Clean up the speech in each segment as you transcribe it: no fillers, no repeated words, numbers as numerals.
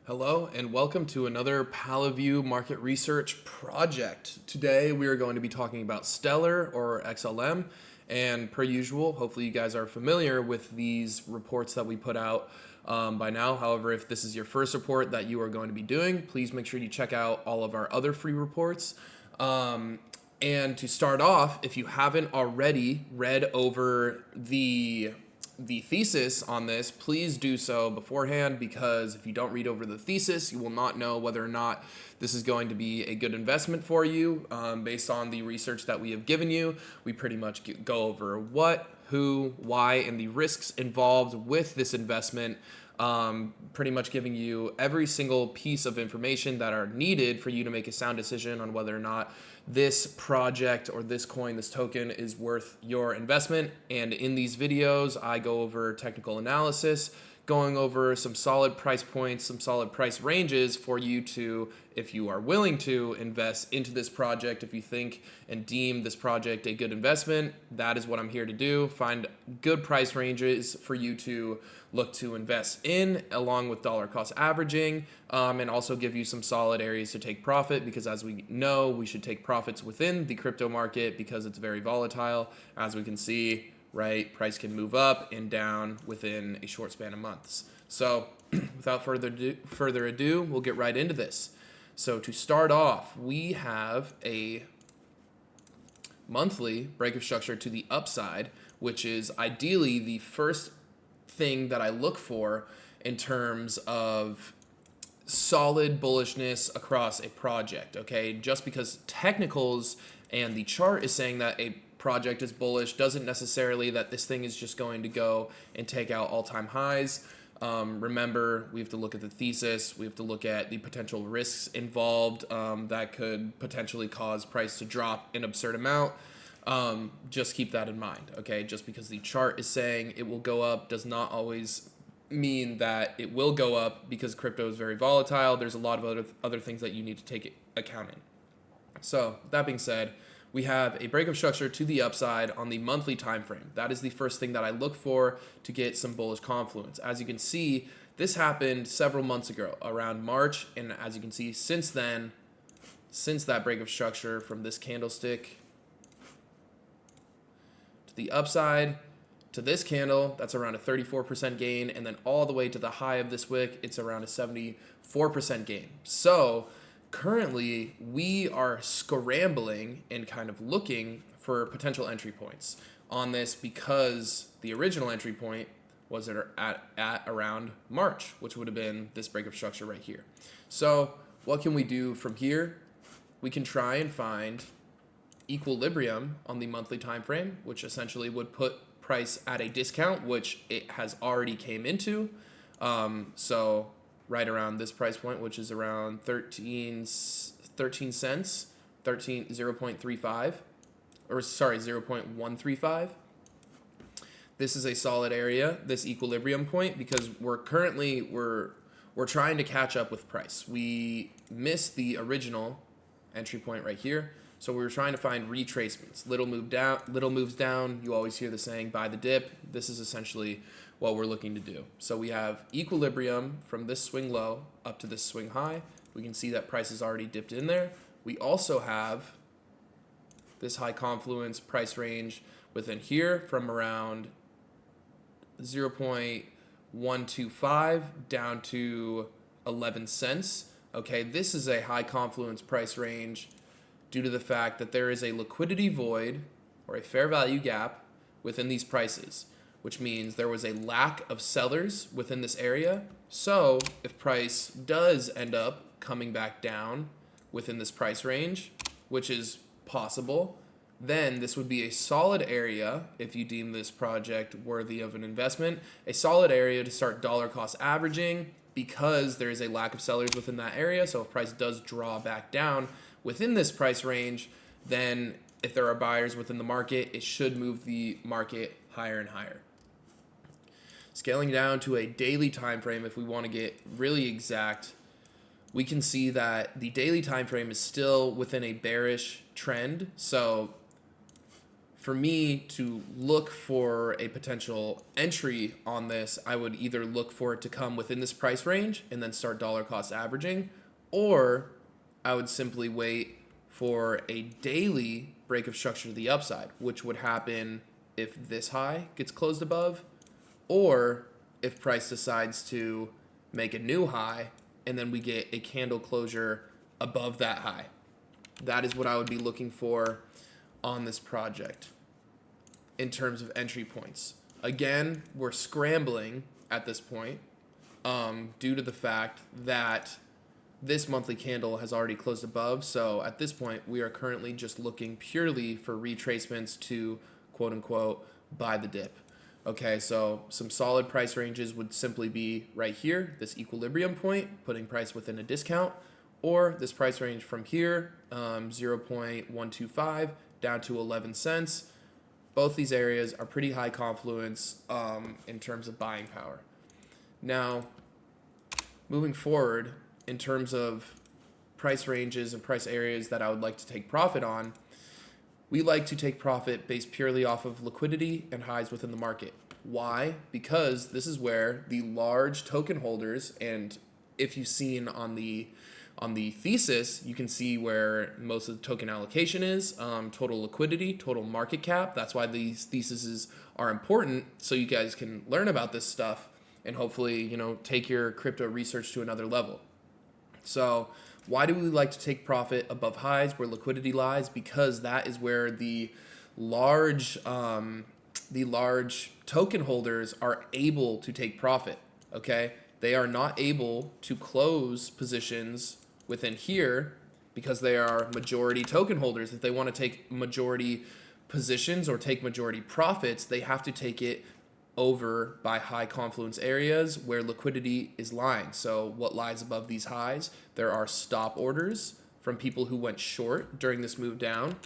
Hello and welcome to another PalaView market research project. Today we are going to be talking about Stellar or XLM, and per usual, hopefully you guys are familiar with these reports that we put out by now. However, if this is your first report that you are going to be doing, please make sure you check out all of our other free reports. And to start off, if you haven't already read over the thesis on this, please do so beforehand, because if you don't read over the thesis, you will not know whether or not this is going to be a good investment for you. Based on the research that we have given you, we pretty much go over what, who, why, and the risks involved with this investment. Pretty much giving you every single piece of information that are needed for you to make a sound decision on whether or not this project or this coin, this token, is worth your investment. And in these videos, I go over technical analysis, going over some solid price points, some solid price ranges for you to, if you are willing to, invest into this project. If you think and deem this project a good investment, that is what I'm here to do. Find good price ranges for you to look to invest in, along with dollar cost averaging, and also give you some solid areas to take profit, because as we know, we should take profits within the crypto market because it's very volatile. As we can see, right, price can move up and down within a short span of months. So without further ado, we'll get right into this. So to start off, we have a monthly break of structure to the upside, which is ideally the first thing that I look for in terms of solid bullishness across a project. Okay, just because technicals and the chart is saying that a project is bullish doesn't necessarily that this thing is just going to go and take out all-time highs. Remember, we have to look at the thesis, we have to look at the potential risks involved that could potentially cause price to drop an absurd amount. Just keep that in mind, okay? Just because the chart is saying it will go up does not always mean that it will go up, because crypto is very volatile. There's a lot of other things that you need to take account in. So that being said, we have a break of structure to the upside on the monthly time frame. That is the first thing that I look for to get some bullish confluence. As you can see, this happened several months ago, around March, and as you can see, since then, since that break of structure from this candlestick to the upside to this candle, that's around a 34% gain, and then all the way to the high of this wick, it's around a 74% gain. So currently, we are scrambling and kind of looking for potential entry points on this, because the original entry point was at around March, which would have been this break of structure right here. So what can we do from here? We can try and find equilibrium on the monthly time frame, which essentially would put price at a discount, which it has already came into. So right around this price point, which is around 13 cents, 0.35, or sorry, 0.135. This is a solid area, this equilibrium point, because we're trying to catch up with price. We missed the original entry point right here. So we were trying to find retracements, little moves down. You always hear the saying, buy the dip. This is essentially what we're looking to do. So we have equilibrium from this swing low up to this swing high. We can see that price has already dipped in there. We also have this high confluence price range within here from around 0.125 down to 11 cents. Okay, this is a high confluence price range due to the fact that there is a liquidity void or a fair value gap within these prices, which means there was a lack of sellers within this area. So if price does end up coming back down within this price range, which is possible, then this would be a solid area, if you deem this project worthy of an investment, a solid area to start dollar cost averaging, because there is a lack of sellers within that area. So if price does draw back down within this price range, then if there are buyers within the market, it should move the market higher and higher. Scaling down to a daily time frame, if we want to get really exact, we can see that the daily time frame is still within a bearish trend. So for me to look for a potential entry on this, I would either look for it to come within this price range and then start dollar cost averaging, or I would simply wait for a daily break of structure to the upside, which would happen if this high gets closed above, or if price decides to make a new high and then we get a candle closure above that high. That is what I would be looking for on this project in terms of entry points. Again, we're scrambling at this point due to the fact that this monthly candle has already closed above. So at this point, we are currently just looking purely for retracements to quote unquote buy the dip. Okay, so some solid price ranges would simply be right here, this equilibrium point, putting price within a discount, or this price range from here, 0.125 down to 11 cents. Both these areas are pretty high confluence in terms of buying power. Now, moving forward, in terms of price ranges and price areas that I would like to take profit on, we like to take profit based purely off of liquidity and highs within the market. Why? Because this is where the large token holders, and if you've seen on the thesis, you can see where most of the token allocation is, total liquidity, total market cap. That's why these theses are important, so you guys can learn about this stuff and hopefully, take your crypto research to another level. So why do we like to take profit above highs where liquidity lies? Because that is where the large token holders are able to take profit. Okay, they are not able to close positions within here because they are majority token holders. If they want to take majority positions or take majority profits, they have to take it over by high confluence areas where liquidity is lying. So what lies above these highs? There are stop orders from people who went short during this move down,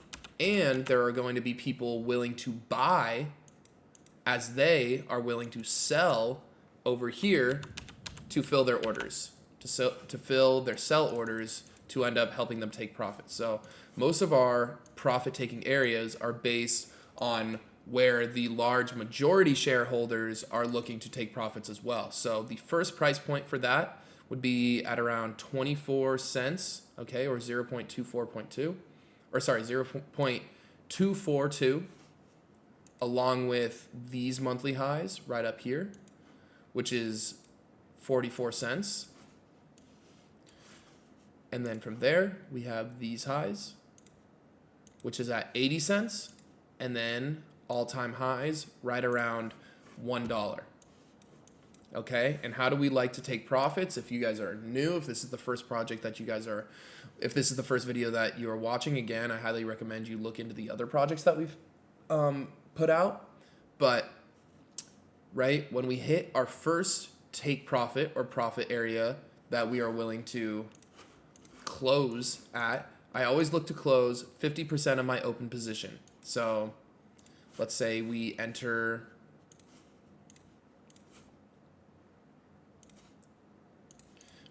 and there are going to be people willing to buy as they are willing to sell over here to fill their orders, to fill their sell orders to end up helping them take profit. So most of our profit taking areas are based on where the large majority shareholders are looking to take profits as well. So the first price point for that would be at around 24 cents, okay, or 0.242, along with these monthly highs right up here, which is 44 cents. And then from there, we have these highs, which is at 80 cents, and then all-time highs right around $1. Okay, and how do we like to take profits? If you guys are new, if this is the first project that if this is the first video that you are watching, again, I highly recommend you look into the other projects that we've put out. But right when we hit our first take profit or profit area that we are willing to close at, I always look to close 50% of my open position. So let's say we enter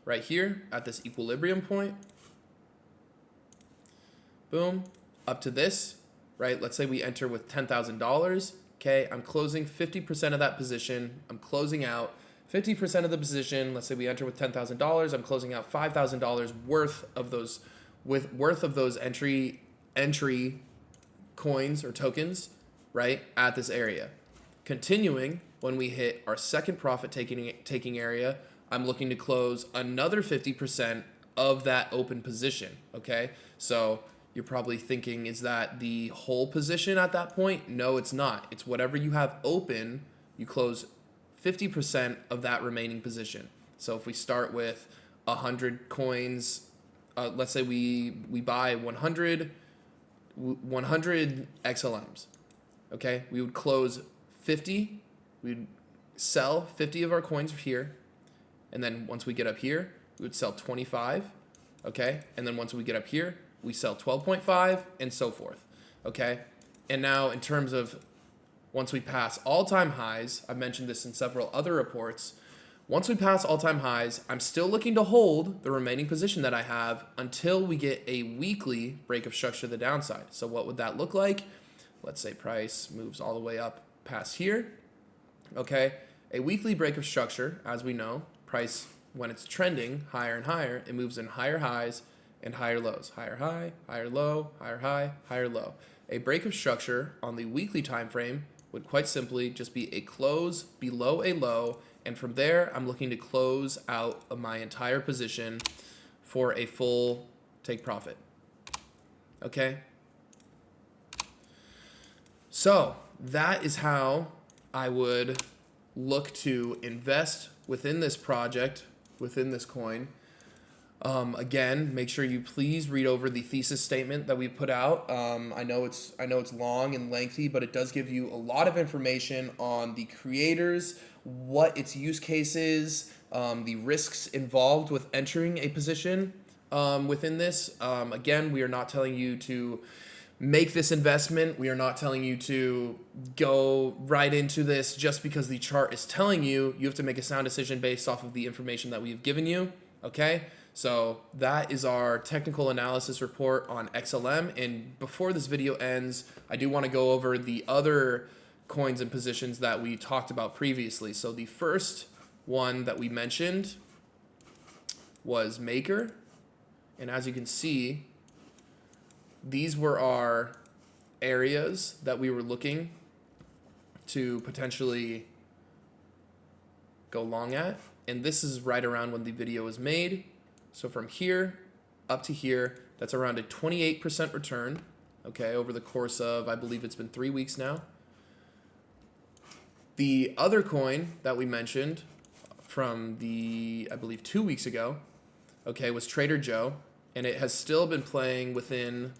right here at this equilibrium point. Boom, up to this, right? Let's say we enter with $10,000. Okay, I'm closing 50% of that position. I'm closing out 50% of the position. Let's say we enter with $10,000. I'm closing out $5,000 worth of those entry coins or tokens, right, at this area. Continuing, when we hit our second profit taking area, I'm looking to close another 50% of that open position, okay? So you're probably thinking, is that the whole position at that point? No, it's not. It's whatever you have open, you close 50% of that remaining position. So if we start with 100 coins, let's say we buy 100 XLMs, okay? We would close 50, we'd sell 50 of our coins here, and then once we get up here, we would sell 25, okay? And then once we get up here, we sell 12.5 and so forth, okay? And now in terms of once we pass all-time highs, I've mentioned this in several other reports, once we pass all-time highs, I'm still looking to hold the remaining position that I have until we get a weekly break of structure to the downside. So what would that look like? let's say price moves all the way up past here. Okay, a weekly break of structure, as we know, price, when it's trending higher and higher, it moves in higher highs and higher lows. Higher high, higher low, higher high, higher low. A break of structure on the weekly time frame would quite simply just be a close below a low, and from there I'm looking to close out of my entire position for a full take profit. Okay? So that is how I would look to invest within this project, within this coin. Again, make sure you please read over the thesis statement that we put out. I know it's long and lengthy, but it does give you a lot of information on the creators, what its use case is, the risks involved with entering a position within this. Again, we are not telling you to make this investment. We are not telling you to go right into this just because the chart is telling you. You have to make a sound decision based off of the information that we've given you. Okay? So that is our technical analysis report on XLM. And before this video ends, I do want to go over the other coins and positions that we talked about previously. So the first one that we mentioned was Maker. And as you can see, these were our areas that we were looking to potentially go long at. And this is right around when the video was made. So from here up to here, that's around a 28% return, okay, over the course of, I believe it's been 3 weeks now. The other coin that we mentioned from I believe 2 weeks ago, okay, was Trader Joe. And it has still been playing within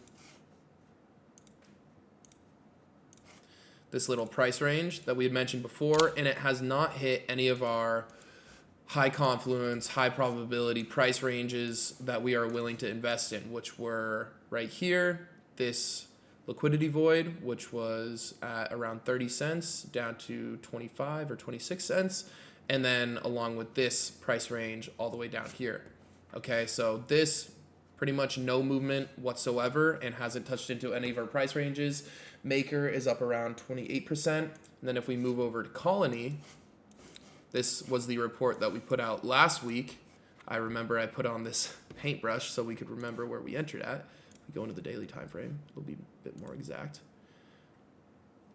this little price range that we had mentioned before, and it has not hit any of our high confluence, high probability price ranges that we are willing to invest in, which were right here, this liquidity void, which was at around 30 cents down to 25 or 26 cents, and then along with this price range all the way down here. Okay, so this pretty much no movement whatsoever and hasn't touched into any of our price ranges. Maker is up around 28%. And then if we move over to Colony, this was the report that we put out last week. I remember I put on this paintbrush so we could remember where we entered at. If we go into the daily time frame, it'll be a bit more exact.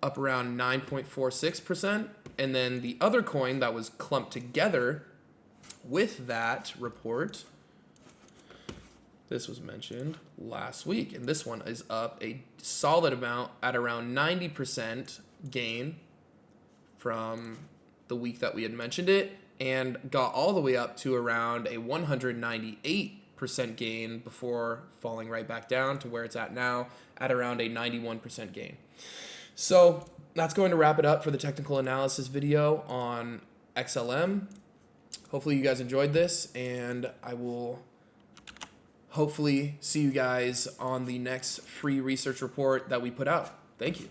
Up around 9.46%. And then the other coin that was clumped together with that report, this was mentioned last week, and this one is up a solid amount at around 90% gain from the week that we had mentioned it, and got all the way up to around a 198% gain before falling right back down to where it's at now at around a 91% gain. So that's going to wrap it up for the technical analysis video on XLM. Hopefully you guys enjoyed this, and I will hopefully see you guys on the next free research report that we put out. Thank you.